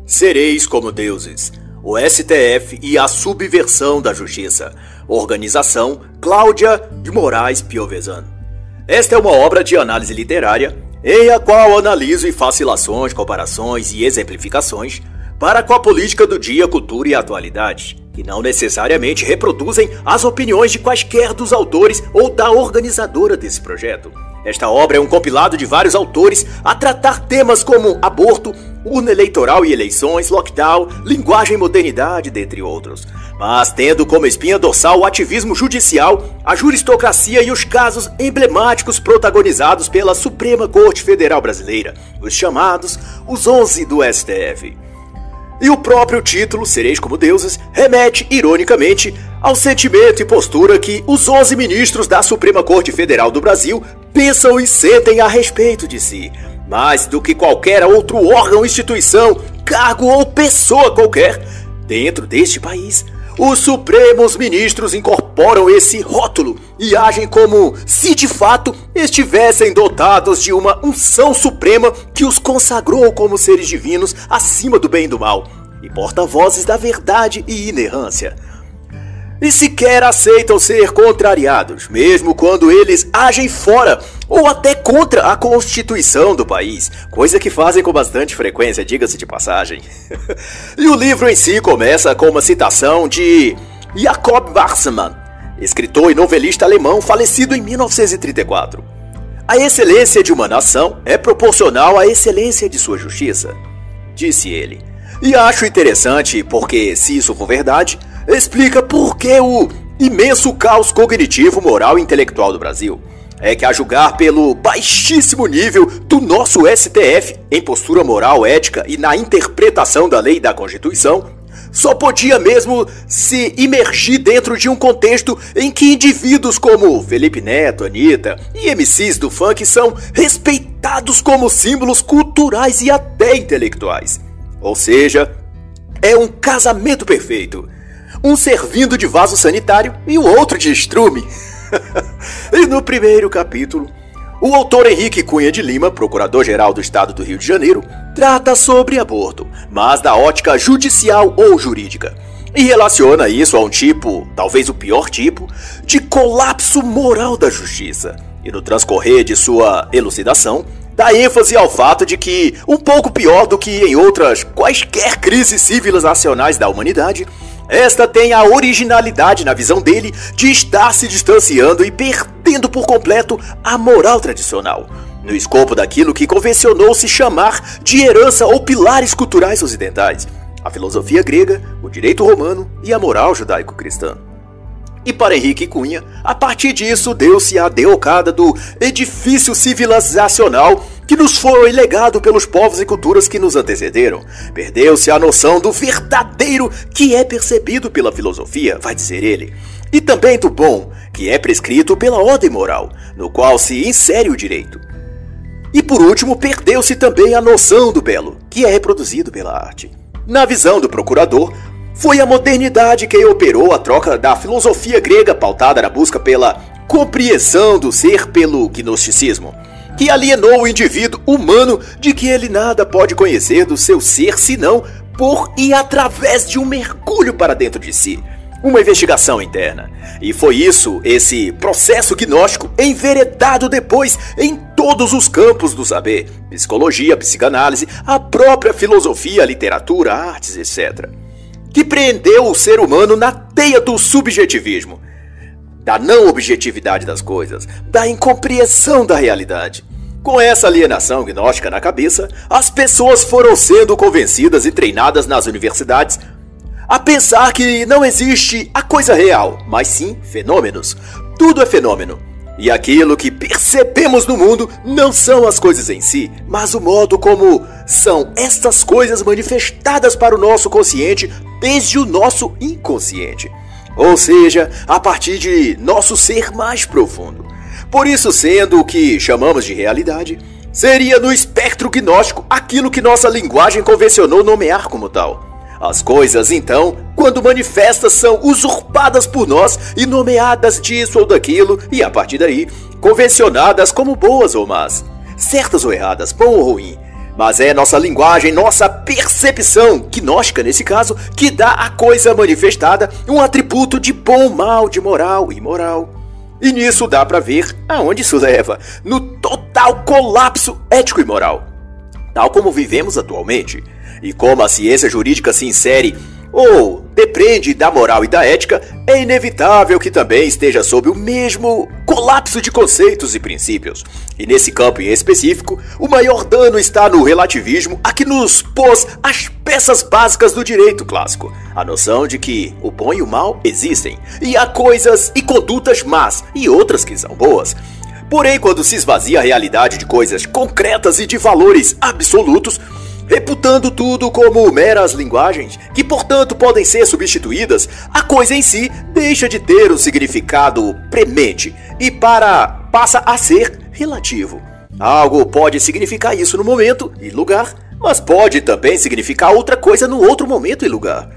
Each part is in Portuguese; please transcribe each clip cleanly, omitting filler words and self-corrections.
Sereis como deuses. O STF e a subversão da justiça. Organização Cláudia de Moraes Piovesan. Esta é uma obra de análise literária em a qual analiso e faço ilações, comparações e exemplificações para com a política do dia, cultura e atualidade, que não necessariamente reproduzem as opiniões de quaisquer dos autores ou da organizadora desse projeto. Esta obra é um compilado de vários autores a tratar temas como aborto, urna eleitoral e eleições, lockdown, linguagem e modernidade, dentre outros, mas tendo como espinha dorsal o ativismo judicial, a juristocracia e os casos emblemáticos protagonizados pela Suprema Corte Federal Brasileira, os chamados os 11 do STF. E o próprio título, Sereis como Deuses, remete, ironicamente, ao sentimento e postura que os 11 ministros da Suprema Corte Federal do Brasil pensam e sentem a respeito de si, mais do que qualquer outro órgão, instituição, cargo ou pessoa qualquer dentro deste país. Os Supremos Ministros incorporam esse rótulo e agem como se de fato estivessem dotados de uma unção suprema que os consagrou como seres divinos acima do bem e do mal, e porta-vozes da verdade e inerrância. E sequer aceitam ser contrariados, mesmo quando eles agem fora ou até contra a Constituição do país, coisa que fazem com bastante frequência, diga-se de passagem. E o livro em si começa com uma citação de Jacob Wassermann, escritor e novelista alemão falecido em 1934. A excelência de uma nação é proporcional à excelência de sua justiça, disse ele. E acho interessante porque, se isso for verdade, explica por que o imenso caos cognitivo, moral e intelectual do Brasil. É que, a julgar pelo baixíssimo nível do nosso STF em postura moral, ética e na interpretação da lei e da Constituição, só podia mesmo se imergir dentro de um contexto em que indivíduos como Felipe Neto, Anitta e MCs do funk são respeitados como símbolos culturais e até intelectuais. Ou seja, é um casamento perfeito. Um servindo de vaso sanitário e o outro de estrume. E no primeiro capítulo, o autor Henrique Cunha de Lima, procurador-geral do estado do Rio de Janeiro, trata sobre aborto, mas da ótica judicial ou jurídica, e relaciona isso a um tipo, talvez o pior tipo, de colapso moral da justiça. E no transcorrer de sua elucidação, dá ênfase ao fato de que, um pouco pior do que em outras quaisquer crises civilizacionais da humanidade, esta tem a originalidade, na visão dele, de estar se distanciando e perdendo por completo a moral tradicional, no escopo daquilo que convencionou se chamar de herança ou pilares culturais ocidentais, a filosofia grega, o direito romano e a moral judaico-cristã. E para Henrique Cunha, a partir disso deu-se a derrocada do edifício civilizacional que nos foi legado pelos povos e culturas que nos antecederam. Perdeu-se a noção do verdadeiro que é percebido pela filosofia, vai dizer ele, e também do bom, que é prescrito pela ordem moral, no qual se insere o direito. E por último, perdeu-se também a noção do belo, que é reproduzido pela arte. Na visão do procurador, foi a modernidade que operou a troca da filosofia grega pautada na busca pela compreensão do ser pelo gnosticismo, que alienou o indivíduo humano de que ele nada pode conhecer do seu ser senão por e através de um mergulho para dentro de si, uma investigação interna. E foi isso, esse processo gnóstico enveredado depois em todos os campos do saber, psicologia, psicanálise, a própria filosofia, literatura, artes, etc., que prendeu o ser humano na teia do subjetivismo, da não objetividade das coisas, da incompreensão da realidade. Com essa alienação gnóstica na cabeça, as pessoas foram sendo convencidas e treinadas nas universidades a pensar que não existe a coisa real, mas sim fenômenos. Tudo é fenômeno. E aquilo que percebemos no mundo não são as coisas em si, mas o modo como são estas coisas manifestadas para o nosso consciente desde o nosso inconsciente. Ou seja, a partir de nosso ser mais profundo. Por isso, sendo o que chamamos de realidade, seria no espectro gnóstico aquilo que nossa linguagem convencionou nomear como tal. As coisas, então, quando manifestas, são usurpadas por nós e nomeadas disso ou daquilo, e a partir daí, convencionadas como boas ou más, certas ou erradas, bom ou ruim, Mas é nossa linguagem, nossa percepção, gnóstica nesse caso, que dá à coisa manifestada um atributo de bom, mal, de moral e imoral. E nisso dá pra ver aonde isso leva, no total colapso ético e moral, tal como vivemos atualmente. E como a ciência jurídica se insere ou depende da moral e da ética, é inevitável que também esteja sob o mesmo colapso de conceitos e princípios. E nesse campo em específico, o maior dano está no relativismo a que nos pôs as peças básicas do direito clássico. A noção de que o bom e o mal existem, e há coisas e condutas más e outras que são boas. Porém, quando se esvazia a realidade de coisas concretas e de valores absolutos, reputando tudo como meras linguagens, que portanto podem ser substituídas, a coisa em si deixa de ter o significado premente e passa a ser relativo. Algo pode significar isso no momento e lugar, mas pode também significar outra coisa no outro momento e lugar.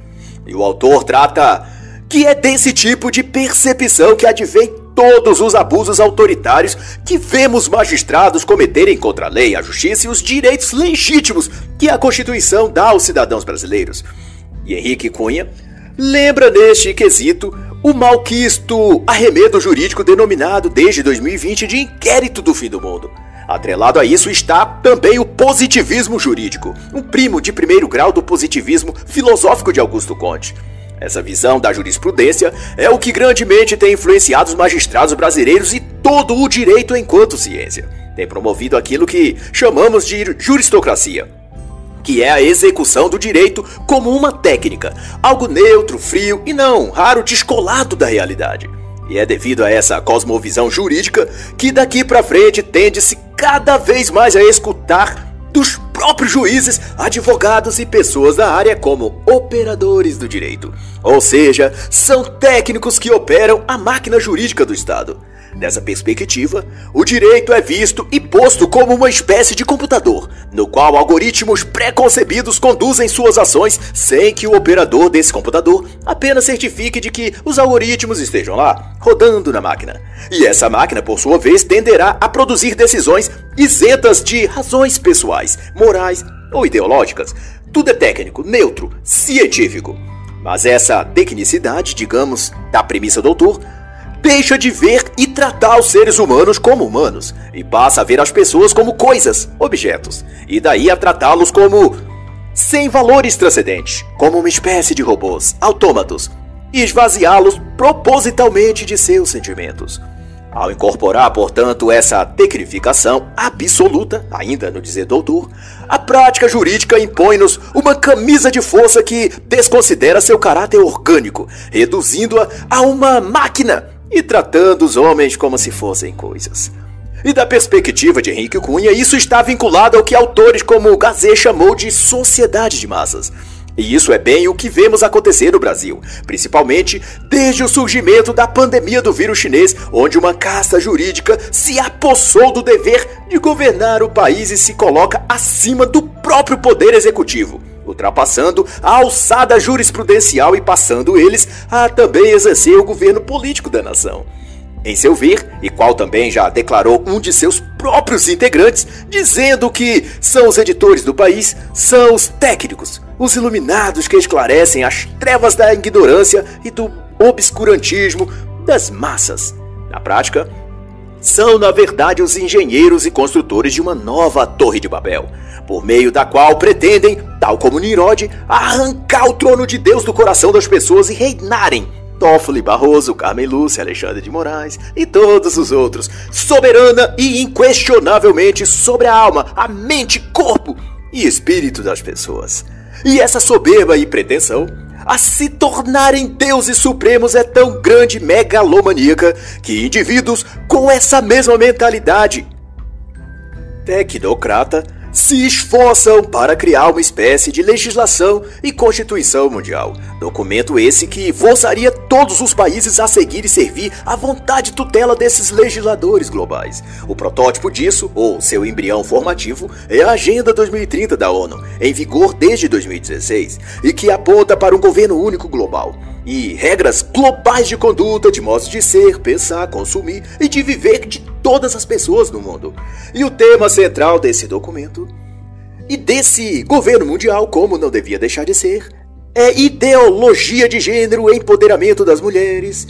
E o autor trata que é desse tipo de percepção que advém todos os abusos autoritários que vemos magistrados cometerem contra a lei, a justiça e os direitos legítimos que a Constituição dá aos cidadãos brasileiros. E Henrique Cunha lembra neste quesito o malquisto arremedo jurídico denominado desde 2020 de inquérito do fim do mundo. Atrelado a isso está também o positivismo jurídico, um primo de primeiro grau do positivismo filosófico de Augusto Comte. Essa visão da jurisprudência é o que grandemente tem influenciado os magistrados brasileiros e todo o direito enquanto ciência. Tem promovido aquilo que chamamos de juristocracia, que é a execução do direito como uma técnica, algo neutro, frio e não raro descolado da realidade. E é devido a essa cosmovisão jurídica que daqui pra frente tende-se cada vez mais a escutar dos próprios juízes, advogados e pessoas da área como operadores do direito. Ou seja, são técnicos que operam a máquina jurídica do Estado. Dessa perspectiva, o direito é visto e posto como uma espécie de computador, no qual algoritmos pré-concebidos conduzem suas ações sem que o operador desse computador apenas certifique de que os algoritmos estejam lá, rodando na máquina. E essa máquina, por sua vez, tenderá a produzir decisões isentas de razões pessoais, morais ou ideológicas. Tudo é técnico, neutro, científico. Mas essa tecnicidade, digamos, da premissa do autor, deixa de ver e tratar os seres humanos como humanos e passa a ver as pessoas como coisas, objetos, e daí a tratá-los como sem valores transcendentes, como uma espécie de robôs, autômatos, e esvaziá-los propositalmente de seus sentimentos. Ao incorporar, portanto, essa tecnificação absoluta, ainda no dizer do autor, a prática jurídica impõe-nos uma camisa de força que desconsidera seu caráter orgânico, reduzindo-a a uma máquina e tratando os homens como se fossem coisas. E da perspectiva de Henrique Cunha, isso está vinculado ao que autores como Gazet chamou de sociedade de massas. E isso é bem o que vemos acontecer no Brasil, principalmente desde o surgimento da pandemia do vírus chinês, onde uma casta jurídica se apossou do dever de governar o país e se coloca acima do próprio poder executivo, ultrapassando a alçada jurisprudencial e passando eles a também exercer o governo político da nação. Em seu ver, e qual também já declarou um de seus próprios integrantes, dizendo que são os editores do país, são os técnicos, os iluminados que esclarecem as trevas da ignorância e do obscurantismo das massas. Na prática, são na verdade os engenheiros e construtores de uma nova Torre de Babel, por meio da qual pretendem, tal como Nimrod, arrancar o trono de Deus do coração das pessoas e reinarem Toffoli, Barroso, Carmen Lúcia, Alexandre de Moraes e todos os outros, soberana e inquestionavelmente sobre a alma, a mente, corpo e espírito das pessoas. E essa soberba e pretensão a se tornarem deuses supremos é tão grande e megalomaníaca que indivíduos com essa mesma mentalidade tecnocrata se esforçam para criar uma espécie de legislação e constituição mundial. Documento esse que forçaria todos os países a seguir e servir à vontade e tutela desses legisladores globais. O protótipo disso, ou seu embrião formativo, é a Agenda 2030 da ONU, em vigor desde 2016, e que aponta para um governo único global e regras globais de conduta, de modos de ser, pensar, consumir e de viver de todas as pessoas no mundo. E o tema central desse documento E desse governo mundial, como não devia deixar de ser, é ideologia de gênero e empoderamento das mulheres,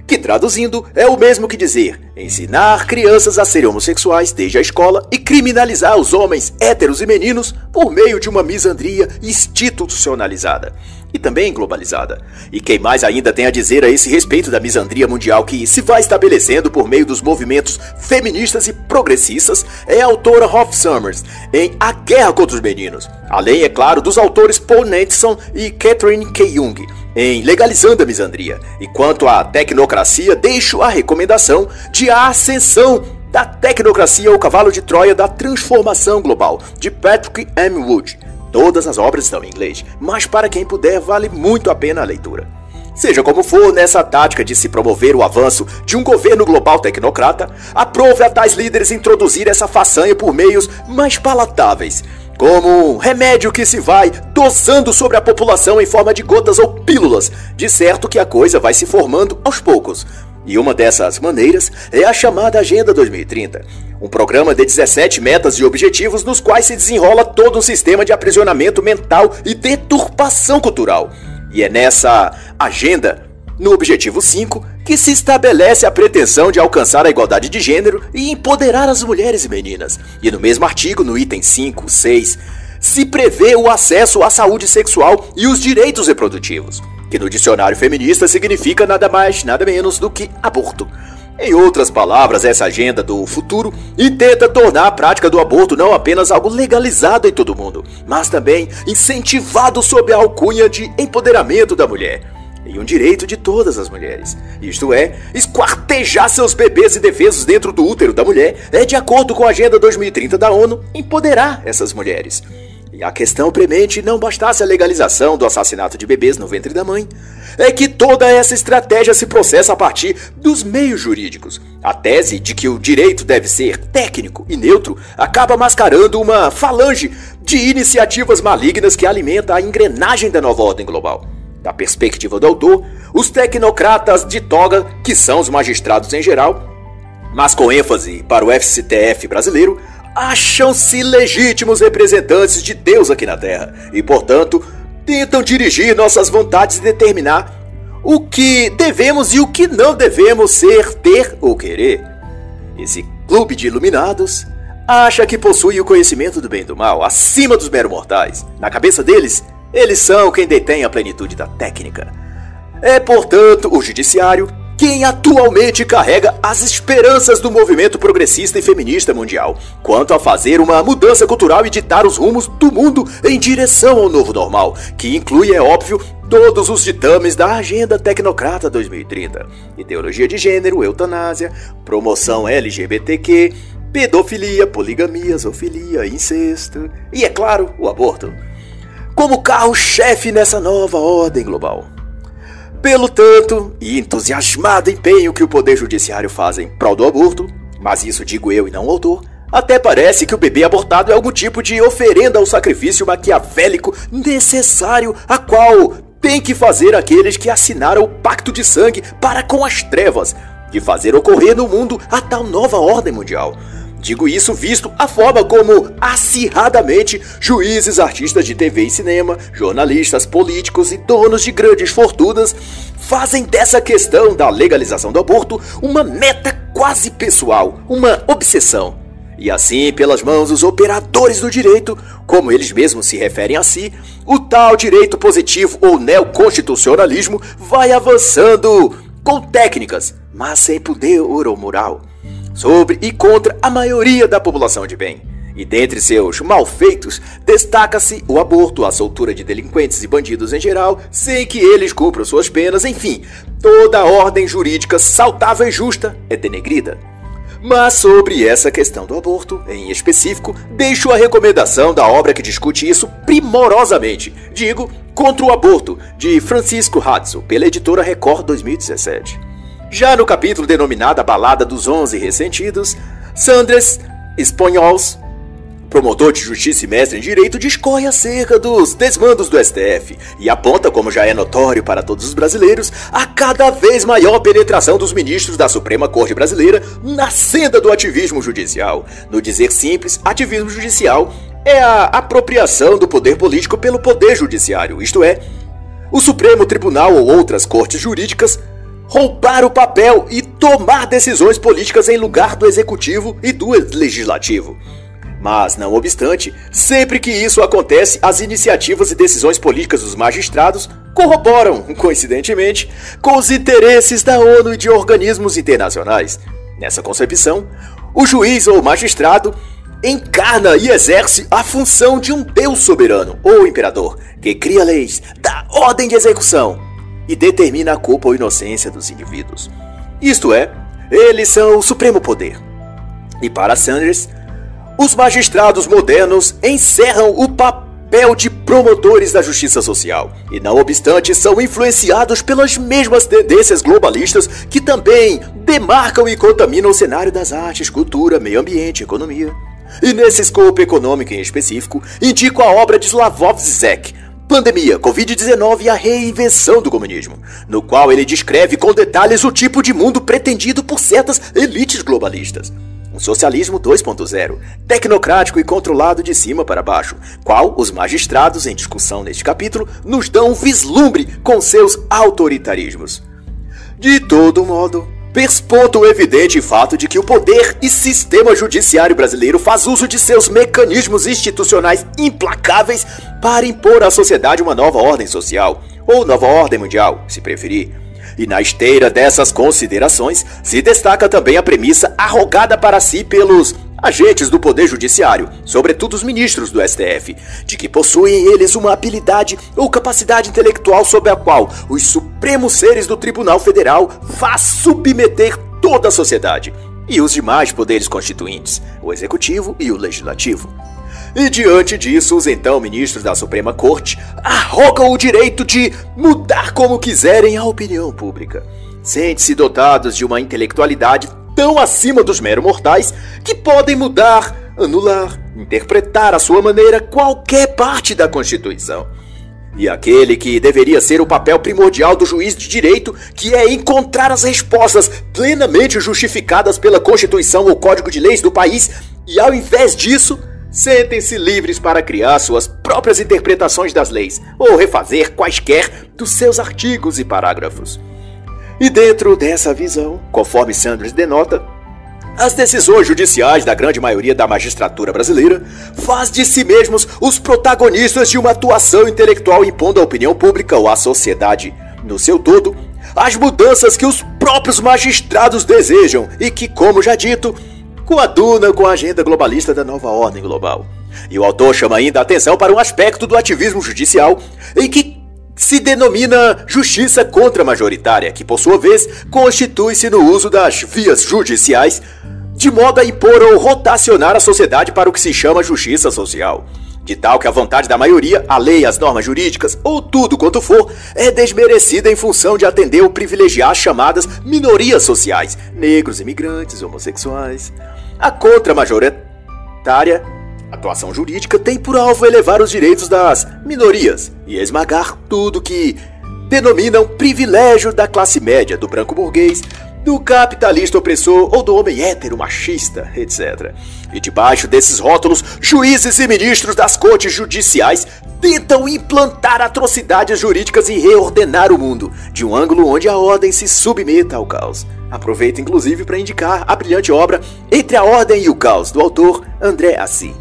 que traduzindo é o mesmo que dizer ensinar crianças a serem homossexuais desde a escola e criminalizar os homens héteros e meninos por meio de uma misandria institucionalizada e também globalizada. E quem mais ainda tem a dizer a esse respeito da misandria mundial que se vai estabelecendo por meio dos movimentos feministas e progressistas é a autora Hoff Sommers em A Guerra contra os Meninos, além, é claro, dos autores Paul Nathanson e Catherine K. Jung em Legalizando a Misandria. E quanto à tecnocracia, deixo a recomendação de A Ascensão da Tecnocracia, o Cavalo de Troia da Transformação Global, de Patrick M. Wood. Todas as obras estão em inglês, mas para quem puder, vale muito a pena a leitura. Seja como for, nessa tática de se promover o avanço de um governo global tecnocrata, aprove a tais líderes introduzir essa façanha por meios mais palatáveis, como um remédio que se vai dosando sobre a população em forma de gotas ou pílulas, de certo que a coisa vai se formando aos poucos. E uma dessas maneiras é a chamada Agenda 2030, um programa de 17 metas e objetivos nos quais se desenrola todo um sistema de aprisionamento mental e deturpação cultural. E é nessa agenda, no objetivo 5, que se estabelece a pretensão de alcançar a igualdade de gênero e empoderar as mulheres e meninas. E no mesmo artigo, no item 5, 6, se prevê o acesso à saúde sexual e os direitos reprodutivos, que no dicionário feminista significa nada mais, nada menos do que aborto. Em outras palavras, essa agenda do futuro intenta tornar a prática do aborto não apenas algo legalizado em todo mundo, mas também incentivado sob a alcunha de empoderamento da mulher. E um direito de todas as mulheres. Isto é, esquartejar seus bebês indefesos dentro do útero da mulher é, de acordo com a Agenda 2030 da ONU, empoderar essas mulheres. E a questão premente, não bastasse a legalização do assassinato de bebês no ventre da mãe, é que toda essa estratégia se processa a partir dos meios jurídicos. A tese de que o direito deve ser técnico e neutro acaba mascarando uma falange de iniciativas malignas que alimenta a engrenagem da nova ordem global. Da perspectiva do autor, os tecnocratas de toga, que são os magistrados em geral, mas com ênfase para o STF brasileiro, acham-se legítimos representantes de Deus aqui na Terra e, portanto, tentam dirigir nossas vontades e determinar o que devemos e o que não devemos ser, ter ou querer. Esse clube de iluminados acha que possui o conhecimento do bem e do mal acima dos meros mortais. Na cabeça deles, eles são quem detém a plenitude da técnica. É, portanto, o judiciário quem atualmente carrega as esperanças do movimento progressista e feminista mundial, quanto a fazer uma mudança cultural e ditar os rumos do mundo em direção ao novo normal, que inclui, é óbvio, todos os ditames da Agenda Tecnocrata 2030, ideologia de gênero, eutanásia, promoção LGBTQ, pedofilia, poligamia, zoofilia, incesto e, é claro, o aborto, como carro-chefe nessa nova ordem global. Pelo tanto, e entusiasmado empenho que o Poder Judiciário faz em prol do aborto, mas isso digo eu e não o autor, até parece que o bebê abortado é algum tipo de oferenda ao sacrifício maquiavélico necessário, a qual tem que fazer aqueles que assinaram o pacto de sangue para com as trevas, de fazer ocorrer no mundo a tal nova ordem mundial. Digo isso visto a forma como, acirradamente, juízes, artistas de TV e cinema, jornalistas, políticos e donos de grandes fortunas fazem dessa questão da legalização do aborto uma meta quase pessoal, uma obsessão. E assim, pelas mãos dos operadores do direito, como eles mesmos se referem a si, o tal direito positivo ou neoconstitucionalismo vai avançando com técnicas, mas sem poder ou moral, sobre e contra a maioria da população de bem. E dentre seus malfeitos, destaca-se o aborto, a soltura de delinquentes e bandidos em geral, sem que eles cumpram suas penas, enfim, toda a ordem jurídica saudável e justa é denegrida. Mas sobre essa questão do aborto, em específico, deixo a recomendação da obra que discute isso primorosamente, digo, Contra o Aborto, de Francisco Hudson, pela editora Record 2017. Já no capítulo denominado A Balada dos 11 Ressentidos, Sanders Espanhols, promotor de justiça e mestre em direito, discorre acerca dos desmandos do STF e aponta, como já é notório para todos os brasileiros, a cada vez maior penetração dos ministros da Suprema Corte Brasileira na senda do ativismo judicial. No dizer simples, ativismo judicial é a apropriação do poder político pelo poder judiciário, isto é, o Supremo Tribunal ou outras cortes jurídicas roubar o papel e tomar decisões políticas em lugar do executivo e do legislativo. Mas, não obstante, sempre que isso acontece, as iniciativas e decisões políticas dos magistrados corroboram, coincidentemente, com os interesses da ONU e de organismos internacionais. Nessa concepção, o juiz ou magistrado encarna e exerce a função de um deus soberano, ou imperador, que cria leis, dá ordem de execução e determina a culpa ou inocência dos indivíduos. Isto é, eles são o supremo poder. E para Sanders, os magistrados modernos encerram o papel de promotores da justiça social e, não obstante, são influenciados pelas mesmas tendências globalistas que também demarcam e contaminam o cenário das artes, cultura, meio ambiente, economia. E nesse escopo econômico em específico, indico a obra de Slavoj Zizek, Pandemia, Covid-19 e a Reinvenção do Comunismo, no qual ele descreve com detalhes o tipo de mundo pretendido por certas elites globalistas. Um socialismo 2.0, tecnocrático e controlado de cima para baixo, qual os magistrados em discussão neste capítulo nos dão um vislumbre com seus autoritarismos. De todo modo, persponta o evidente fato de que o poder e sistema judiciário brasileiro faz uso de seus mecanismos institucionais implacáveis para impor à sociedade uma nova ordem social, ou nova ordem mundial, se preferir. E na esteira dessas considerações, se destaca também a premissa arrogada para si pelos agentes do Poder Judiciário, sobretudo os ministros do STF, de que possuem eles uma habilidade ou capacidade intelectual sobre a qual os supremos seres do Tribunal Federal faz submeter toda a sociedade, e os demais poderes constituintes, o Executivo e o Legislativo. E diante disso, os então ministros da Suprema Corte arrogam o direito de mudar como quiserem a opinião pública. Sentem-se dotados de uma intelectualidade tão acima dos meros mortais que podem mudar, anular, interpretar à sua maneira qualquer parte da Constituição. E aquele que deveria ser o papel primordial do juiz de direito, que é encontrar as respostas plenamente justificadas pela Constituição ou Código de Leis do país, e ao invés disso, sentem-se livres para criar suas próprias interpretações das leis ou refazer quaisquer dos seus artigos e parágrafos. E dentro dessa visão, conforme Sanders denota, as decisões judiciais da grande maioria da magistratura brasileira faz de si mesmos os protagonistas de uma atuação intelectual impondo à opinião pública ou à sociedade, no seu todo, as mudanças que os próprios magistrados desejam e que, como já dito, coadunam com a agenda globalista da nova ordem global. E o autor chama ainda a atenção para um aspecto do ativismo judicial em que se denomina justiça contra-majoritária, que por sua vez constitui-se no uso das vias judiciais de modo a impor ou rotacionar a sociedade para o que se chama justiça social, de tal que a vontade da maioria, a lei, as normas jurídicas ou tudo quanto for, é desmerecida em função de atender ou privilegiar as chamadas minorias sociais, negros, imigrantes, homossexuais. A contra-majoritária atuação jurídica tem por alvo elevar os direitos das minorias e esmagar tudo que denominam privilégio da classe média, do branco burguês, do capitalista opressor ou do homem hétero machista, etc. E debaixo desses rótulos, juízes e ministros das cortes judiciais tentam implantar atrocidades jurídicas e reordenar o mundo, de um ângulo onde a ordem se submeta ao caos. Aproveito inclusive para indicar a brilhante obra Entre a Ordem e o Caos, do autor André Acy.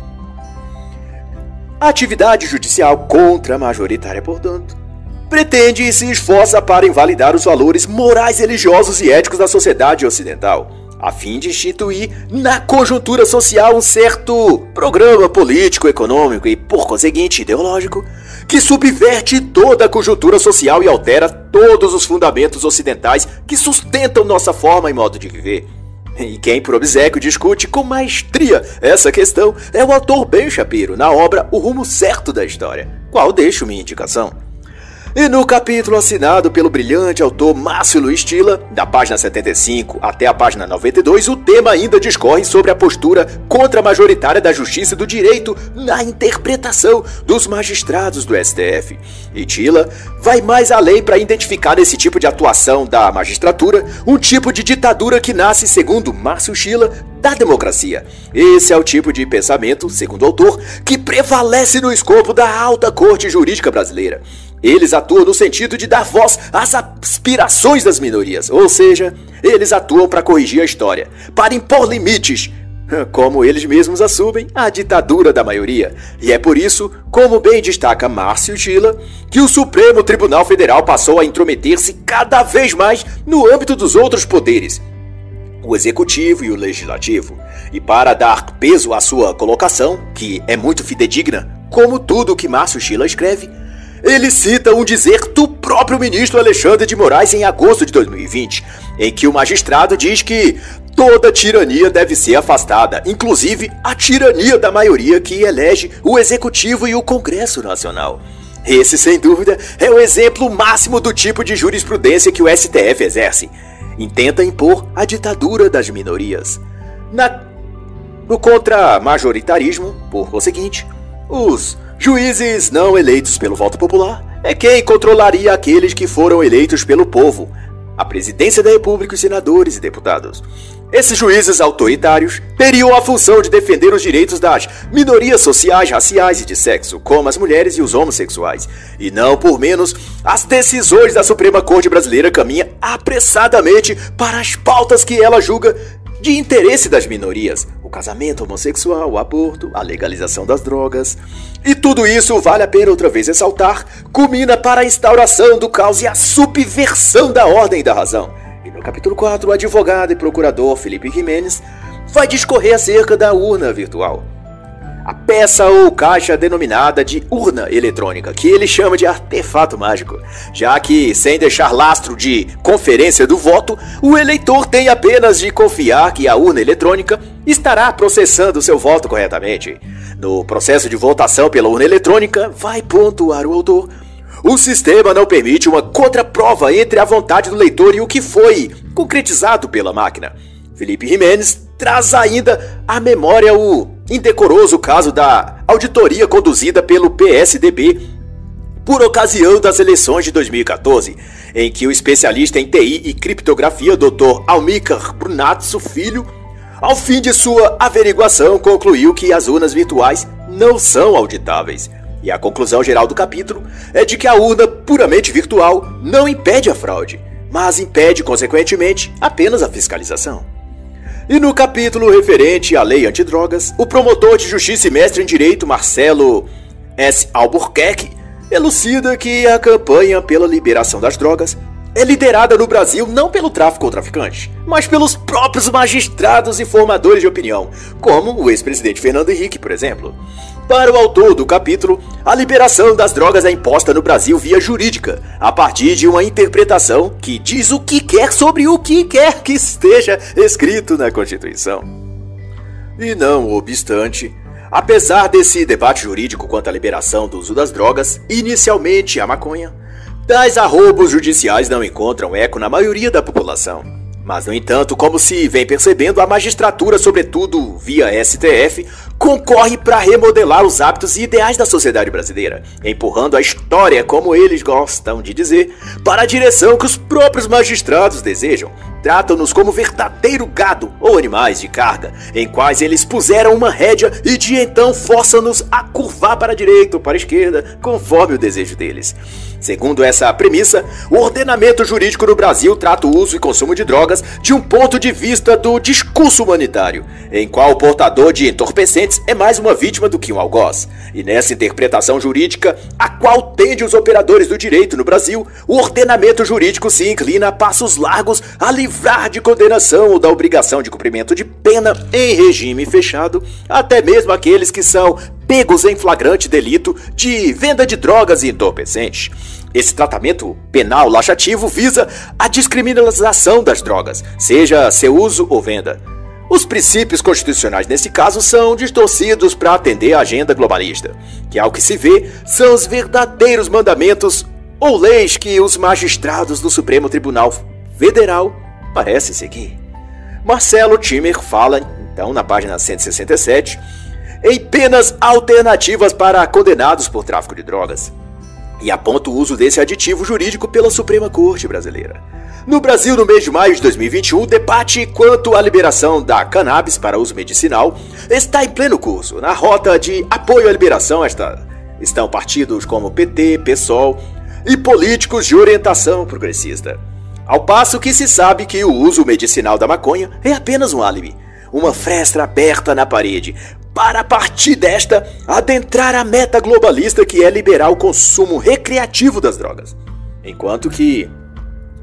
A atividade judicial contra-majoritária, portanto, pretende e se esforça para invalidar os valores morais, religiosos e éticos da sociedade ocidental, a fim de instituir na conjuntura social um certo programa político, econômico e, por conseguinte, ideológico, que subverte toda a conjuntura social e altera todos os fundamentos ocidentais que sustentam nossa forma e modo de viver. E quem, por obséquio, discute com maestria essa questão é o autor Ben Shapiro, na obra O Rumo Certo da História, qual deixo minha indicação. E no capítulo assinado pelo brilhante autor Márcio Luiz Tilla, da página 75 até a página 92, o tema ainda discorre sobre a postura contra-majoritária da justiça e do direito na interpretação dos magistrados do STF. E Tilla vai mais além para identificar nesse tipo de atuação da magistratura um tipo de ditadura que nasce, segundo Márcio Tilla, da democracia. Esse é o tipo de pensamento, segundo o autor, que prevalece no escopo da alta corte jurídica brasileira. Eles atuam no sentido de dar voz às aspirações das minorias, ou seja, eles atuam para corrigir a história, para impor limites, como eles mesmos assumem, a ditadura da maioria. E é por isso, como bem destaca Márcio Gila, que o Supremo Tribunal Federal passou a intrometer-se cada vez mais no âmbito dos outros poderes, o Executivo e o Legislativo. E para dar peso à sua colocação, que é muito fidedigna, como tudo o que Márcio Gila escreve, ele cita um dizer do próprio ministro Alexandre de Moraes em agosto de 2020, em que o magistrado diz que toda tirania deve ser afastada, inclusive a tirania da maioria que elege o Executivo e o Congresso Nacional. Esse, sem dúvida, é o exemplo máximo do tipo de jurisprudência que o STF exerce. Intenta impor a ditadura das minorias. No contra-majoritarismo, por conseguinte, os juízes não eleitos pelo voto popular é quem controlaria aqueles que foram eleitos pelo povo, a presidência da República, os senadores e deputados. Esses juízes autoritários teriam a função de defender os direitos das minorias sociais, raciais e de sexo, como as mulheres e os homossexuais. E não por menos, as decisões da Suprema Corte Brasileira caminham apressadamente para as pautas que ela julga de interesse das minorias: o casamento homossexual, o aborto, a legalização das drogas. E tudo isso, vale a pena outra vez ressaltar, culmina para a instauração do caos e a subversão da ordem e da razão. E no capítulo 4, o advogado e procurador Felipe Jimenez vai discorrer acerca da urna virtual, a peça ou caixa denominada de urna eletrônica, que ele chama de artefato mágico, já que, sem deixar lastro de conferência do voto, o eleitor tem apenas de confiar que a urna eletrônica estará processando seu voto corretamente. No processo de votação pela urna eletrônica, vai pontuar o autor, o sistema não permite uma contraprova entre a vontade do leitor e o que foi concretizado pela máquina. Felipe Jimenez traz ainda à memória o indecoroso caso da auditoria conduzida pelo PSDB por ocasião das eleições de 2014, em que o especialista em TI e criptografia Dr. Almícar Brunatso Filho, ao fim de sua averiguação, concluiu que as urnas virtuais não são auditáveis. E a conclusão geral do capítulo é de que a urna puramente virtual não impede a fraude, mas impede, consequentemente, apenas a fiscalização. E no capítulo referente à lei antidrogas, o promotor de justiça e mestre em direito Marcelo S. Albuquerque elucida que a campanha pela liberação das drogas é liderada no Brasil não pelo tráfico ou traficante, mas pelos próprios magistrados e formadores de opinião, como o ex-presidente Fernando Henrique, por exemplo. Para o autor do capítulo, a liberação das drogas é imposta no Brasil via jurídica, a partir de uma interpretação que diz o que quer sobre o que quer que esteja escrito na Constituição. E não obstante, apesar desse debate jurídico quanto à liberação do uso das drogas, inicialmente a maconha, tais arroubos judiciais não encontram eco na maioria da população. Mas, no entanto, como se vem percebendo, a magistratura, sobretudo via STF, concorre para remodelar os hábitos e ideais da sociedade brasileira, empurrando a história, como eles gostam de dizer, para a direção que os próprios magistrados desejam. Tratam-nos como verdadeiro gado ou animais de carga, em quais eles puseram uma rédea e de então forçam-nos a curvar para a direita ou para a esquerda, conforme o desejo deles. Segundo essa premissa, o ordenamento jurídico no Brasil trata o uso e consumo de drogas de um ponto de vista do discurso humanitário, em qual o portador de entorpecentes é mais uma vítima do que um algoz. E nessa interpretação jurídica, a qual tende os operadores do direito no Brasil, o ordenamento jurídico se inclina a passos largos a livrar de condenação ou da obrigação de cumprimento de pena em regime fechado, até mesmo aqueles que são pegos em flagrante delito de venda de drogas e entorpecentes. Esse tratamento penal laxativo visa a descriminalização das drogas, seja seu uso ou venda. Os princípios constitucionais nesse caso são distorcidos para atender à agenda globalista, que ao que se vê são os verdadeiros mandamentos ou leis que os magistrados do Supremo Tribunal Federal parecem seguir. Marcelo Timmer fala, então, na página 167, em penas alternativas para condenados por tráfico de drogas. e aponta o uso desse aditivo jurídico pela Suprema Corte Brasileira. No Brasil, no mês de maio de 2021, o debate quanto à liberação da cannabis para uso medicinal está em pleno curso. Na rota de apoio à liberação estão partidos como PT, PSOL e políticos de orientação progressista. Ao passo que se sabe que o uso medicinal da maconha é apenas um álibi, uma fresta aberta na parede, para a partir desta adentrar a meta globalista que é liberar o consumo recreativo das drogas. Enquanto que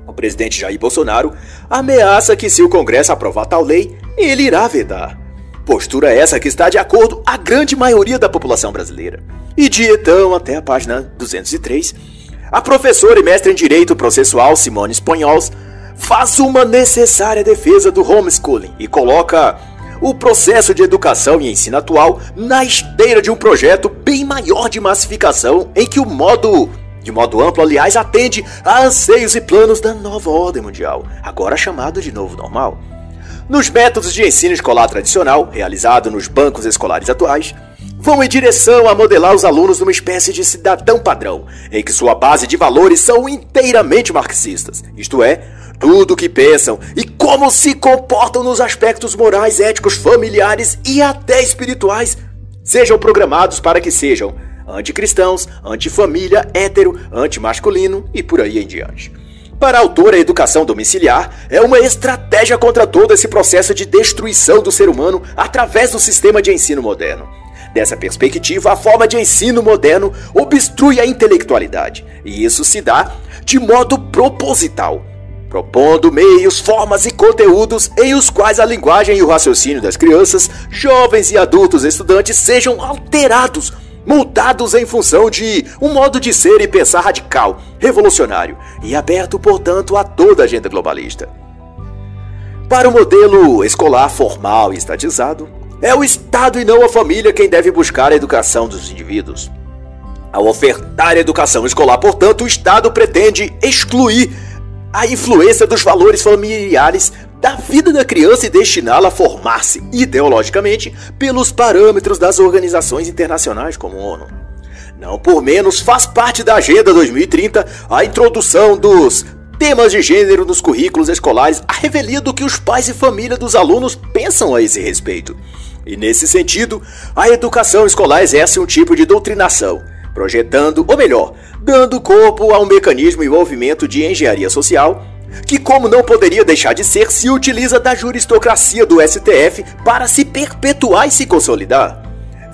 o presidente Jair Bolsonaro ameaça que se o Congresso aprovar tal lei, ele irá vetar. Postura essa que está de acordo a grande maioria da população brasileira. E de então até a página 203, a professora e mestre em Direito Processual Simone Espanhols faz uma necessária defesa do homeschooling e coloca o processo de educação e ensino atual na esteira de um projeto bem maior de massificação em que de modo amplo, aliás, atende a anseios e planos da nova ordem mundial, agora chamado de novo normal. Nos métodos de ensino escolar tradicional, realizado nos bancos escolares atuais, vão em direção a modelar os alunos numa espécie de cidadão padrão, em que sua base de valores são inteiramente marxistas, isto é, tudo o que pensam e como se comportam nos aspectos morais, éticos, familiares e até espirituais, sejam programados para que sejam anticristãos, antifamília, hétero, antimasculino e por aí em diante. Para a autora, a educação domiciliar é uma estratégia contra todo esse processo de destruição do ser humano através do sistema de ensino moderno. Dessa perspectiva, a forma de ensino moderno obstrui a intelectualidade, e isso se dá de modo proposital, propondo meios, formas e conteúdos em os quais a linguagem e o raciocínio das crianças, jovens e adultos estudantes sejam alterados, moldados em função de um modo de ser e pensar radical, revolucionário e aberto, portanto, a toda a agenda globalista. Para o modelo escolar formal e estatizado, é o Estado e não a família quem deve buscar a educação dos indivíduos. Ao ofertar a educação escolar, portanto, o Estado pretende excluir a influência dos valores familiares da vida da criança e destiná-la a formar-se ideologicamente pelos parâmetros das organizações internacionais como a ONU. Não por menos faz parte da Agenda 2030 a introdução dos temas de gênero nos currículos escolares, a revelia do que os pais e família dos alunos pensam a esse respeito. E nesse sentido, a educação escolar exerce um tipo de doutrinação, projetando, ou melhor, dando corpo a um mecanismo e movimento de engenharia social que, como não poderia deixar de ser, se utiliza da juristocracia do STF para se perpetuar e se consolidar.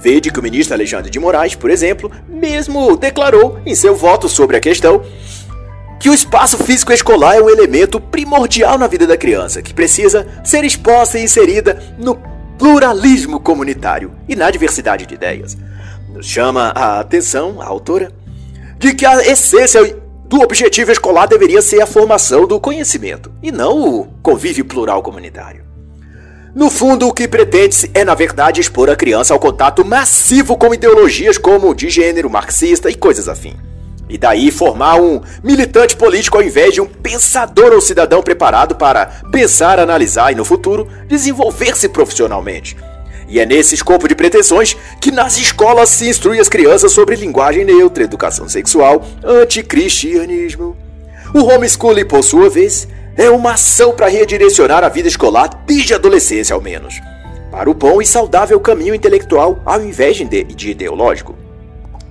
Vede que o ministro Alexandre de Moraes, por exemplo, mesmo declarou em seu voto sobre a questão que o espaço físico escolar é um elemento primordial na vida da criança, que precisa ser exposta e inserida no pluralismo comunitário e na diversidade de ideias. Nos chama a atenção, a autora, de que a essência do objetivo escolar deveria ser a formação do conhecimento, e não o convívio plural comunitário. No fundo, o que pretende-se é, na verdade, expor a criança ao contato massivo com ideologias como de gênero, marxista e coisas afim. E daí formar um militante político ao invés de um pensador ou cidadão preparado para pensar, analisar e, no futuro, desenvolver-se profissionalmente. E é nesse escopo de pretensões que nas escolas se instrui as crianças sobre linguagem neutra, educação sexual, anticristianismo. O homeschooling, por sua vez, é uma ação para redirecionar a vida escolar desde a adolescência, ao menos, para o bom e saudável caminho intelectual ao invés de ideológico.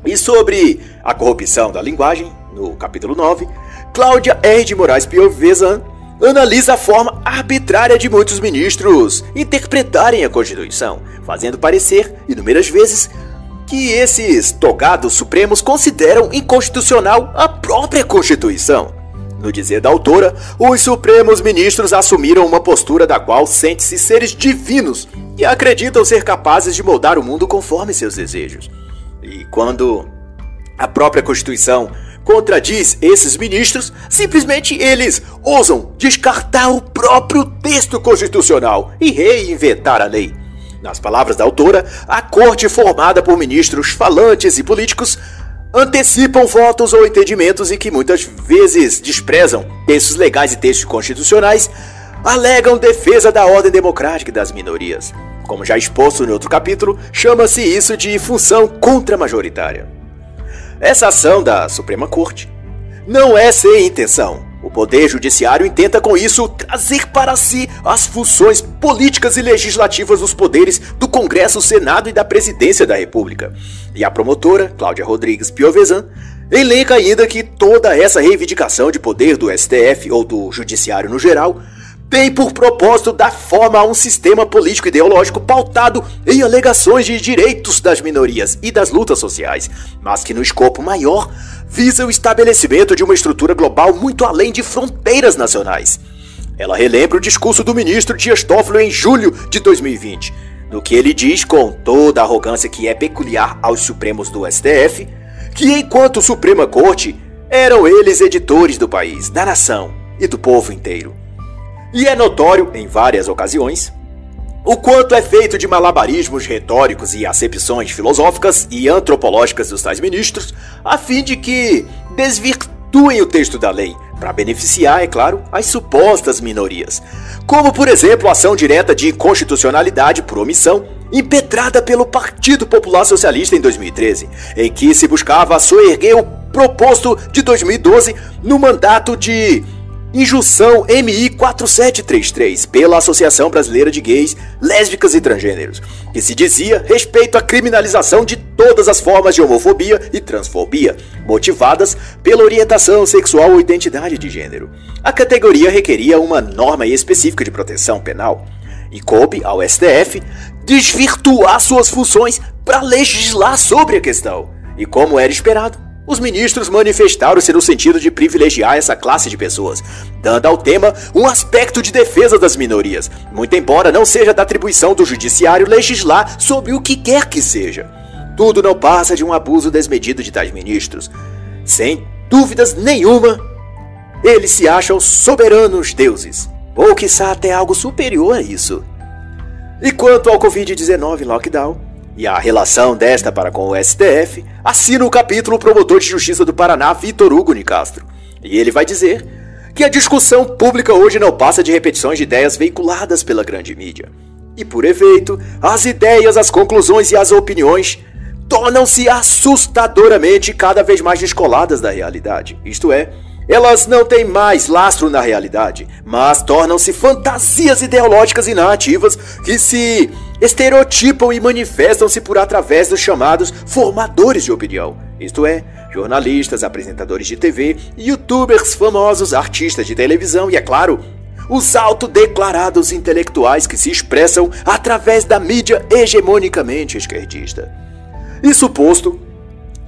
E sobre a corrupção da linguagem, no capítulo 9, Cláudia R. de Moraes Piovesan analisa a forma arbitrária de muitos ministros interpretarem a Constituição, fazendo parecer, inúmeras vezes, que esses togados supremos consideram inconstitucional a própria Constituição. No dizer da autora, os supremos ministros assumiram uma postura da qual sentem-se seres divinos e acreditam ser capazes de moldar o mundo conforme seus desejos. E quando a própria Constituição contradiz esses ministros, simplesmente eles ousam descartar o próprio texto constitucional e reinventar a lei. Nas palavras da autora, a corte formada por ministros falantes e políticos antecipam votos ou entendimentos e que muitas vezes desprezam textos legais e textos constitucionais, alegam defesa da ordem democrática e das minorias. Como já exposto em outro capítulo, chama-se isso de função contra-majoritária. essa ação da Suprema Corte não é sem intenção. O Poder Judiciário intenta com isso trazer para si as funções políticas e legislativas dos poderes do Congresso, Senado e da Presidência da República. E a promotora, Cláudia Rodrigues Piovesan, elenca ainda que toda essa reivindicação de poder do STF ou do Judiciário no geral tem por propósito dar forma a um sistema político ideológico pautado em alegações de direitos das minorias e das lutas sociais, mas que no escopo maior visa o estabelecimento de uma estrutura global muito além de fronteiras nacionais. Ela relembra o discurso do ministro Dias Toffoli em julho de 2020, no que ele diz com toda a arrogância que é peculiar aos Supremos do STF, que enquanto Suprema Corte eram eles editores do país, da nação e do povo inteiro. E é notório, em várias ocasiões, o quanto é feito de malabarismos retóricos e acepções filosóficas e antropológicas dos tais ministros, a fim de que desvirtuem o texto da lei, para beneficiar, é claro, as supostas minorias. Como, por exemplo, a ação direta de inconstitucionalidade por omissão, impetrada pelo Partido Popular Socialista em 2013, em que se buscava soerguer o proposto de 2012 no mandato de Injunção MI 4733 pela Associação Brasileira de Gays, Lésbicas e Transgêneros, que se dizia respeito à criminalização de todas as formas de homofobia e transfobia, motivadas pela orientação sexual ou identidade de gênero. A categoria requeria uma norma específica de proteção penal, e coube ao STF desvirtuar suas funções para legislar sobre a questão. E como era esperado, os ministros manifestaram-se no sentido de privilegiar essa classe de pessoas, dando ao tema um aspecto de defesa das minorias, muito embora não seja da atribuição do judiciário legislar sobre o que quer que seja. Tudo não passa de um abuso desmedido de tais ministros. Sem dúvidas nenhuma, eles se acham soberanos deuses, ou quiçá até algo superior a isso. E quanto ao Covid-19 lockdown e a relação desta para com o STF, assina o capítulo o promotor de justiça do Paraná, Vitor Hugo Nicastro. E ele vai dizer que a discussão pública hoje não passa de repetições de ideias veiculadas pela grande mídia. E por efeito, as ideias, as conclusões e as opiniões tornam-se assustadoramente cada vez mais descoladas da realidade. Isto é, elas não têm mais lastro na realidade, mas tornam-se fantasias ideológicas e narrativas que se estereotipam e manifestam-se por através dos chamados formadores de opinião, isto é, jornalistas, apresentadores de TV, youtubers famosos, artistas de televisão e, é claro, os autodeclarados intelectuais que se expressam através da mídia hegemonicamente esquerdista. Isso posto,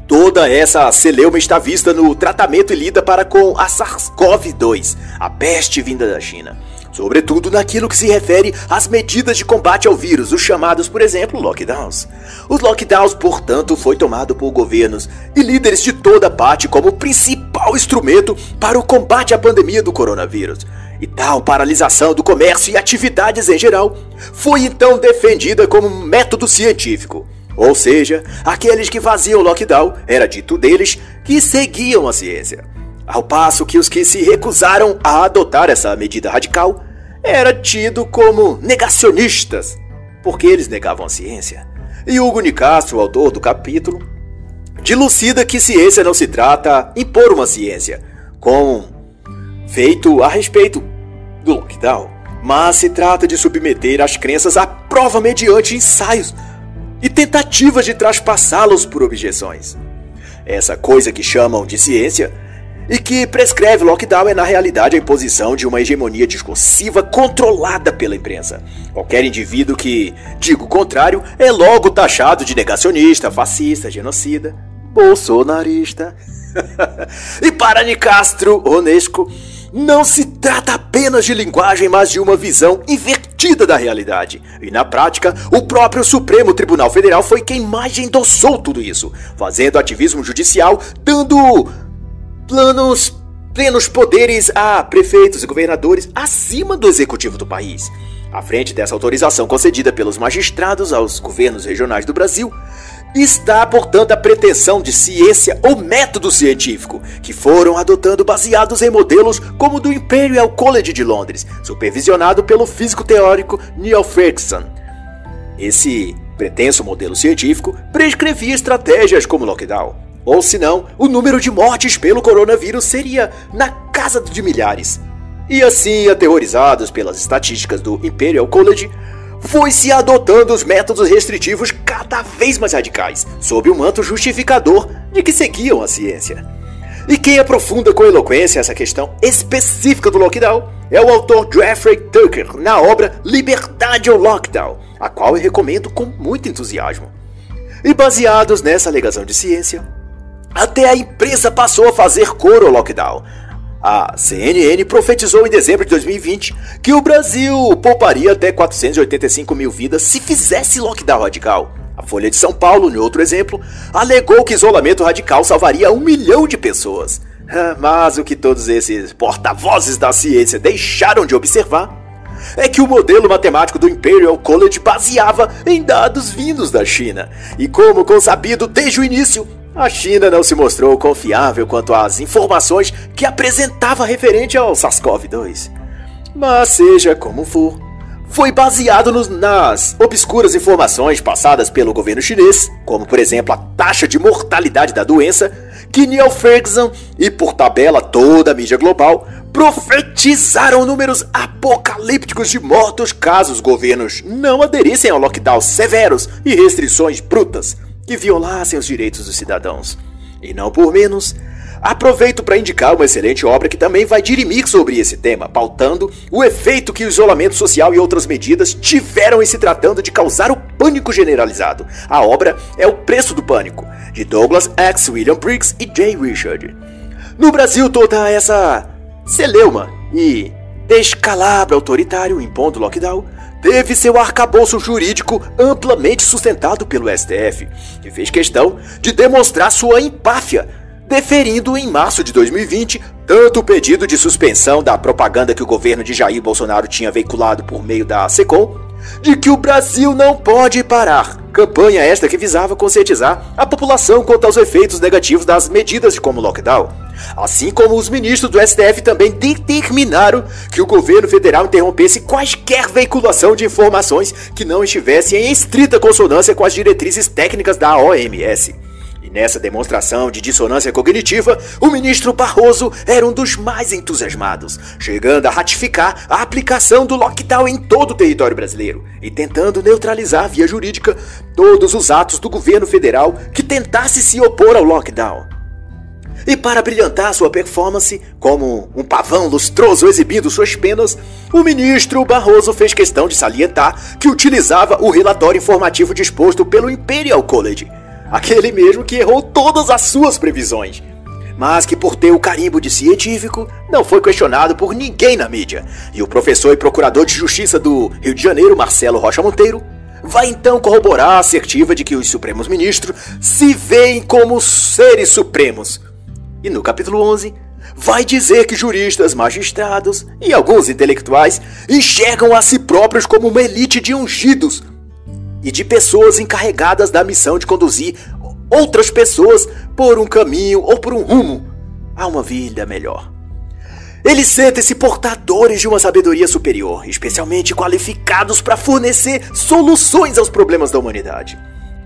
toda essa celeuma está vista no tratamento e lida para com a SARS-CoV-2, a peste vinda da China. Sobretudo naquilo que se refere às medidas de combate ao vírus, os chamados, por exemplo, lockdowns. Os lockdowns, portanto, foi tomado por governos e líderes de toda parte como principal instrumento para o combate à pandemia do coronavírus. E tal paralisação do comércio e atividades em geral foi então defendida como um método científico. Ou seja, aqueles que faziam lockdown, era dito deles, que seguiam a ciência. Ao passo que os que se recusaram a adotar essa medida radical era tido como negacionistas, porque eles negavam a ciência. E Hugo Nicastro, o autor do capítulo, dilucida que ciência não se trata impor uma ciência, com feito a respeito do lockdown, mas se trata de submeter as crenças à prova mediante ensaios e tentativas de traspassá-los por objeções. Essa coisa que chamam de ciência e que prescreve lockdown é na realidade a imposição de uma hegemonia discursiva controlada pela imprensa. Qualquer indivíduo que diga o contrário é logo taxado de negacionista, fascista, genocida, bolsonarista. E para Nicastro Onesco, não se trata apenas de linguagem, mas de uma visão invertida da realidade. E na prática, o próprio Supremo Tribunal Federal foi quem mais endossou tudo isso, fazendo ativismo judicial, dando plenos poderes a prefeitos e governadores acima do executivo do país. À frente dessa autorização concedida pelos magistrados aos governos regionais do Brasil, está, portanto, a pretensão de ciência ou método científico, que foram adotando baseados em modelos como o do Imperial College de Londres, supervisionado pelo físico teórico Neil Ferguson. Esse pretenso modelo científico prescrevia estratégias como lockdown, Ou senão, o número de mortes pelo coronavírus seria na casa de milhares. E assim, aterrorizados pelas estatísticas do Imperial College, foi-se adotando os métodos restritivos cada vez mais radicais, sob o manto justificador de que seguiam a ciência. E quem aprofunda com eloquência essa questão específica do lockdown é o autor Jeffrey Tucker, na obra Liberdade ou Lockdown, a qual eu recomendo com muito entusiasmo. E baseados nessa alegação de ciência, até a imprensa passou a fazer coro ao lockdown. A CNN profetizou em dezembro de 2020 que o Brasil pouparia até 485 mil vidas se fizesse lockdown radical. A Folha de São Paulo, em outro exemplo, alegou que isolamento radical salvaria 1 milhão de pessoas. Mas o que todos esses porta-vozes da ciência deixaram de observar é que o modelo matemático do Imperial College baseava em dados vindos da China. E como consabido desde o início, a China não se mostrou confiável quanto às informações que apresentava referente ao SARS-CoV-2. Mas seja como for, foi baseado nas obscuras informações passadas pelo governo chinês, como por exemplo a taxa de mortalidade da doença, que Neil Ferguson e por tabela toda a mídia global profetizaram números apocalípticos de mortos caso os governos não aderissem a lockdowns severos e restrições brutas que violassem os direitos dos cidadãos. E não por menos, aproveito para indicar uma excelente obra que também vai dirimir sobre esse tema, pautando o efeito que o isolamento social e outras medidas tiveram em se tratando de causar o pânico generalizado. A obra é O Preço do Pânico, de Douglas X. William Briggs e Jay Richard. No Brasil, toda essa celeuma e descalabro autoritário impondo lockdown teve seu arcabouço jurídico amplamente sustentado pelo STF, que fez questão de demonstrar sua empáfia, deferindo em março de 2020 tanto o pedido de suspensão da propaganda que o governo de Jair Bolsonaro tinha veiculado por meio da SECOM, de que o Brasil não pode parar, campanha esta que visava conscientizar a população quanto aos efeitos negativos das medidas como lockdown. Assim como os ministros do STF também determinaram que o governo federal interrompesse quaisquer veiculação de informações que não estivessem em estrita consonância com as diretrizes técnicas da OMS. E nessa demonstração de dissonância cognitiva, o ministro Barroso era um dos mais entusiasmados, chegando a ratificar a aplicação do lockdown em todo o território brasileiro e tentando neutralizar via jurídica todos os atos do governo federal que tentasse se opor ao lockdown. E para brilhantar sua performance, como um pavão lustroso exibindo suas penas, o ministro Barroso fez questão de salientar que utilizava o relatório informativo disposto pelo Imperial College, aquele mesmo que errou todas as suas previsões, mas que por ter o carimbo de científico não foi questionado por ninguém na mídia. E o professor e procurador de justiça do Rio de Janeiro, Marcelo Rocha Monteiro, vai então corroborar a assertiva de que os supremos ministros se veem como seres supremos. E no capítulo 11, vai dizer que juristas, magistrados e alguns intelectuais enxergam a si próprios como uma elite de ungidos e de pessoas encarregadas da missão de conduzir outras pessoas por um caminho ou por um rumo a uma vida melhor. Eles sentem-se portadores de uma sabedoria superior, especialmente qualificados para fornecer soluções aos problemas da humanidade.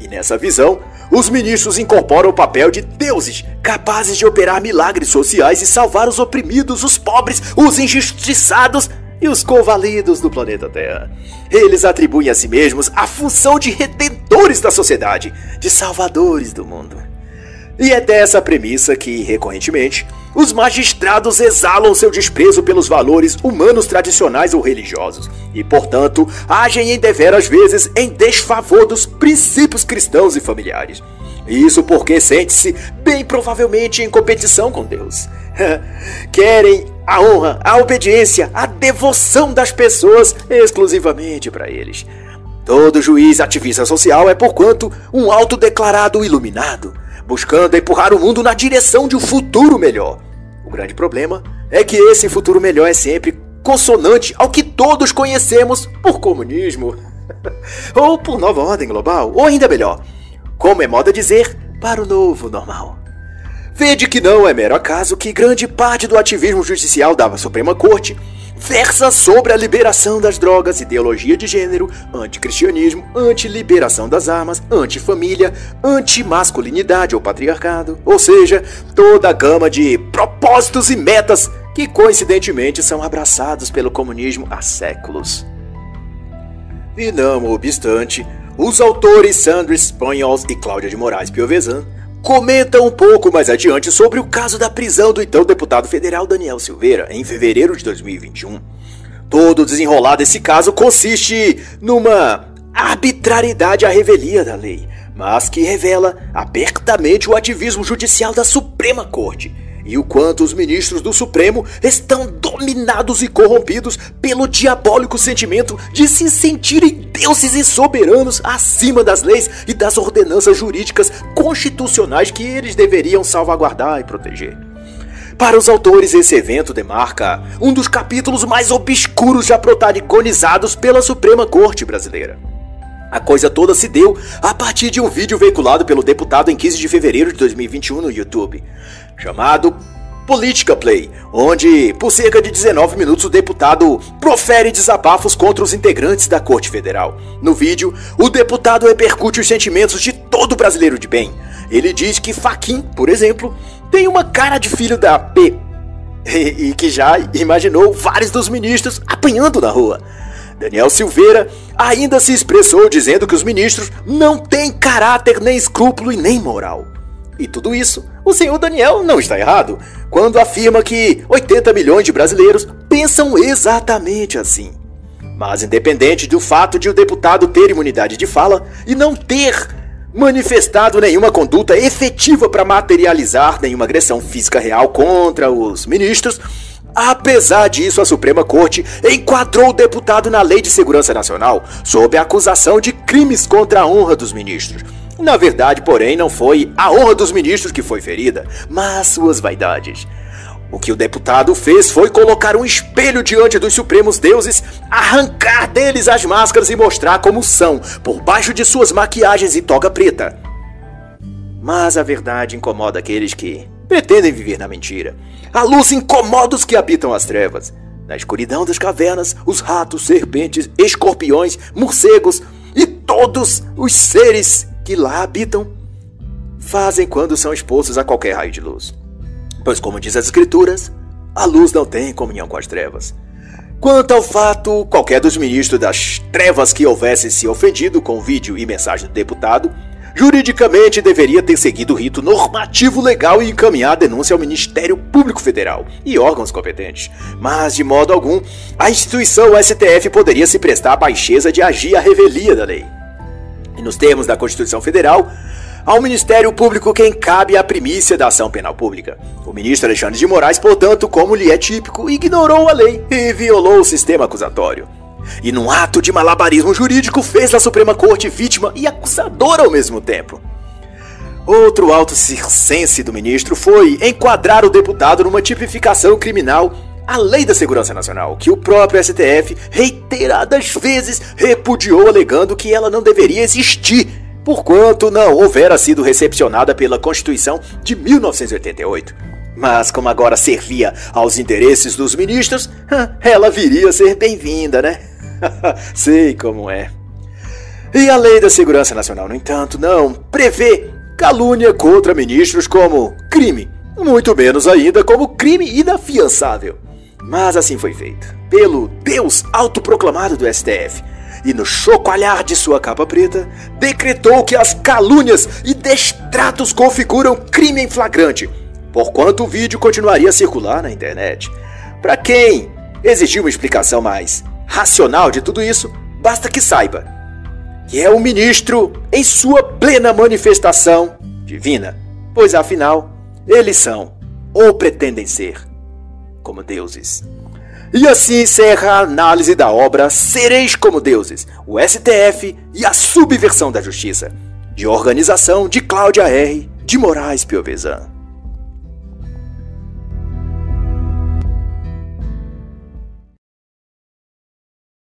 E nessa visão, os ministros incorporam o papel de deuses capazes de operar milagres sociais e salvar os oprimidos, os pobres, os injustiçados e os convalidos do planeta Terra. Eles atribuem a si mesmos a função de redentores da sociedade, de salvadores do mundo. E é dessa premissa que, recorrentemente, os magistrados exalam seu desprezo pelos valores humanos tradicionais ou religiosos e, portanto, agem em deveras vezes em desfavor dos princípios cristãos e familiares. Isso porque sente-se, bem provavelmente, em competição com Deus. Querem a honra, a obediência, a devoção das pessoas exclusivamente para eles. Todo juiz ativista social é, porquanto, um autodeclarado iluminado, buscando empurrar o mundo na direção de um futuro melhor. O grande problema é que esse futuro melhor é sempre consonante ao que todos conhecemos por comunismo, ou por nova ordem global, ou ainda melhor, como é moda dizer, para o novo normal. Vede que não é mero acaso que grande parte do ativismo judicial da Suprema Corte versa sobre a liberação das drogas, ideologia de gênero, anticristianismo, antiliberação das armas, antifamília, antimasculinidade ou patriarcado, ou seja, toda a gama de propósitos e metas que coincidentemente são abraçados pelo comunismo há séculos. E não obstante, os autores Sandra Spanhols e Cláudia de Moraes Piovesan comentam um pouco mais adiante sobre o caso da prisão do então deputado federal Daniel Silveira, em fevereiro de 2021. Todo o desenrolar desse caso consiste numa arbitrariedade à revelia da lei, mas que revela abertamente o ativismo judicial da Suprema Corte e o quanto os ministros do Supremo estão dominados e corrompidos pelo diabólico sentimento de se sentirem deuses e soberanos acima das leis e das ordenanças jurídicas constitucionais que eles deveriam salvaguardar e proteger. Para os autores, esse evento demarca um dos capítulos mais obscuros já protagonizados pela Suprema Corte brasileira. A coisa toda se deu a partir de um vídeo veiculado pelo deputado em 15 de fevereiro de 2021 no YouTube, chamado Política Play, onde, por cerca de 19 minutos, o deputado profere desabafos contra os integrantes da Corte Federal. No vídeo, o deputado repercute os sentimentos de todo brasileiro de bem. Ele diz que Fachin, por exemplo, tem uma cara de filho da P e que já imaginou vários dos ministros apanhando na rua. Daniel Silveira ainda se expressou dizendo que os ministros não têm caráter, nem escrúpulo e nem moral. E tudo isso, o senhor Daniel não está errado quando afirma que 80 milhões de brasileiros pensam exatamente assim. Mas independente do fato de o deputado ter imunidade de fala e não ter manifestado nenhuma conduta efetiva para materializar nenhuma agressão física real contra os ministros, apesar disso, a Suprema Corte enquadrou o deputado na Lei de Segurança Nacional sob a acusação de crimes contra a honra dos ministros. Na verdade, porém, não foi a honra dos ministros que foi ferida, mas suas vaidades. O que o deputado fez foi colocar um espelho diante dos supremos deuses, arrancar deles as máscaras e mostrar como são, por baixo de suas maquiagens e toga preta. Mas a verdade incomoda aqueles que pretendem viver na mentira. A luz incomoda os que habitam as trevas. Na escuridão das cavernas, os ratos, serpentes, escorpiões, morcegos e todos os seres que lá habitam fazem quando são expostos a qualquer raio de luz. Pois, como diz as escrituras, a luz não tem comunhão com as trevas. Quanto ao fato, qualquer dos ministros das trevas que houvesse se ofendido com o vídeo e mensagem do deputado, juridicamente deveria ter seguido o rito normativo legal e encaminhar a denúncia ao Ministério Público Federal e órgãos competentes. Mas, de modo algum, a instituição STF poderia se prestar à baixeza de agir à revelia da lei. E nos termos da Constituição Federal, ao Ministério Público quem cabe a primícia da ação penal pública. O ministro Alexandre de Moraes, portanto, como lhe é típico, ignorou a lei e violou o sistema acusatório. E num ato de malabarismo jurídico fez da Suprema Corte vítima e acusadora ao mesmo tempo. Outro ato circense do ministro foi enquadrar o deputado numa tipificação criminal, a Lei da Segurança Nacional, que o próprio STF reiteradas vezes repudiou, alegando que ela não deveria existir, porquanto não houvera sido recepcionada pela Constituição de 1988. Mas como agora servia aos interesses dos ministros, ela viria a ser bem-vinda, né? Sei como é. E a Lei da Segurança Nacional, no entanto, não prevê calúnia contra ministros como crime, muito menos ainda como crime inafiançável. Mas assim foi feito, pelo Deus autoproclamado do STF, e no chocalhar de sua capa preta, decretou que as calúnias e destratos configuram crime em flagrante, porquanto o vídeo continuaria a circular na internet. Para quem exigir uma explicação mais racional de tudo isso, basta que saiba que é o ministro em sua plena manifestação divina, pois afinal, eles são, ou pretendem ser, como deuses. E assim encerra a análise da obra Sereis como Deuses, o STF e a Subversão da Justiça, de organização de Cláudia R. de Moraes Piovesan.